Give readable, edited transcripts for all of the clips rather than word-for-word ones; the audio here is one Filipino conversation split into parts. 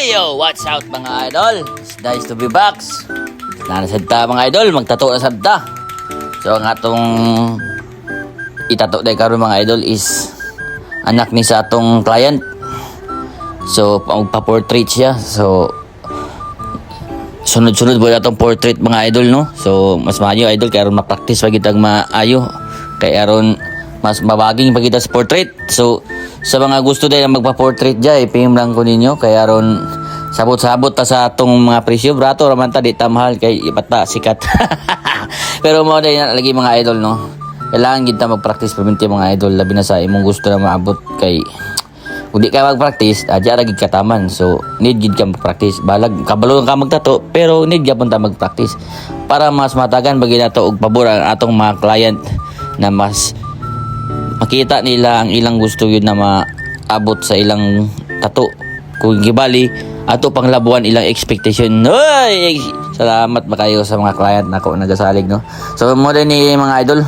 Yo, what's out mga idol? It's nice to be back. Nanasad ta mga idol, magtato na sad ta. So ang atong itato day karon mga idol is anak ni sa atong client. So magpa-portrait siya. So sunod-sunod po atong portrait mga idol no. So mas maayo idol kay aron ma-practice pa kitag maayo. Kay aron mas mabaging pa kita sa portrait. So sa mga gusto din na magpa-portrait dyan, ipim lang ko ninyo. Kaya ron, sabot-sabot ta sa atong mga presyo. Brato, raman ta, di ta mahal. Kay ipata, sikat. Pero mo din lagi mga idol, no? Kailangan kita mag-practice paminti mga idol. Labi na sa imong gusto na maabot. Kay, kung di ka mag-practice, adya ragig kataman. So, need gid ka mag-practice. Balag, kabalo ka magtato, pero need ka punta mag-practice. Para mas matagan, bagi na to, og pabor ang atong mga client na mas makita nila ang ilang gusto yun na maabot sa ilang tato. Kung gibali ato pang labuan ilang expectation. Oy, salamat ba kayo sa mga client nako nagasalig no. So mo din ni mga idol,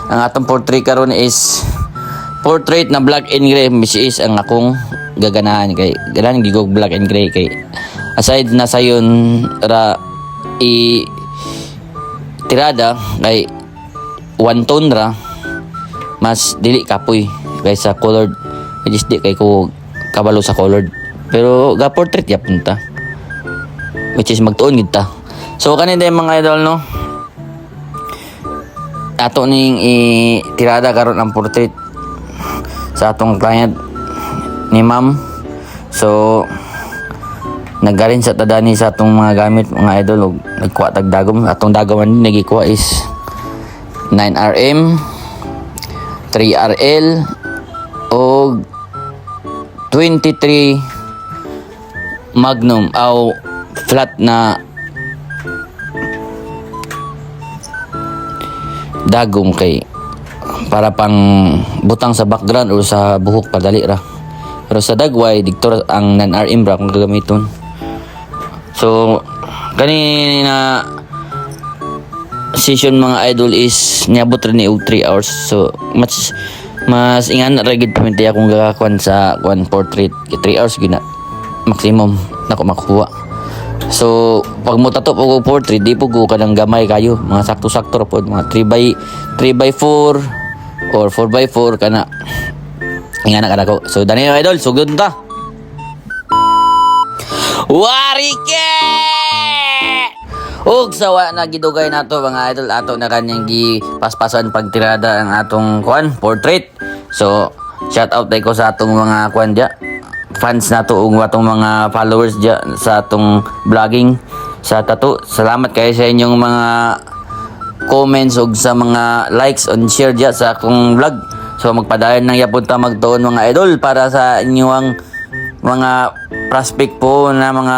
ang atong portrait karon is portrait na black and gray, which is ang akong gaganahan kay ganang gigog black and gray kay aside na sayon ra i tirada kay one tone ra mas dili kapoy kaysa colored, just di kay ko kabalo sa colored, pero ga portrait ya punta, which is magtuon gid ta. So kanina yung mga idol no, ato ning tirada karon ang portrait sa atong client ni ma'am. So naggaling sa tadani sa atong mga gamit mga idol ug nagkuha tag dagom. Atong dagom ni nagikuha is 9RM, 3RL o 23 Magnum o flat na dagom kay para pang butang sa background o sa buhok padali ra. Pero sa dagway diktor ang 9RM ra kung gagamiton. So kanina session mga idol is niabot rin ni 3 hours. So mas ingan ra gid paminti akong gakakuan sa one portrait 3 hours gina maximum nako makuha. So pag mo tato og portrait di po ko kanang gamay kayo, mga sakto-sakto ra pod, mga 3x4 or 4x4 kana ingana kada ko. So dani idol sugod ta warike. Ug sawa na gidugay nato mga idol, ato na kanyang gipaspasan pagtirada ang atong kuan portrait. So shout out ko sa atong mga kuan dia fans nato ug atong mga followers dia sa atong vlogging sa tato. Salamat kayo sa inyong mga comments ug sa mga likes and share dia sa akong vlog. So magpadayon nang yapon ta magtuon mga idol para sa inyong mga prospect po na mga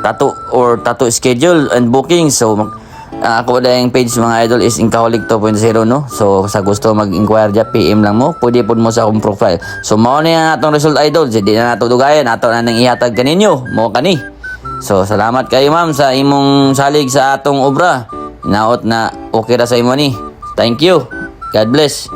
tattoo or tattoo schedule and booking. So ako na yung page mga idol is Inkaholic 2.0 no. So sa gusto mag-inquire dyan, PM lang mo, pwede po mo sa akong profile. So mao na yung atong result idol, hindi na nato dugayan, ato na nang ihatag kaninyo mo kani. So salamat kayo ma'am sa imong salig sa atong obra. Naot na okay ra sa imo ni. Thank you, God bless.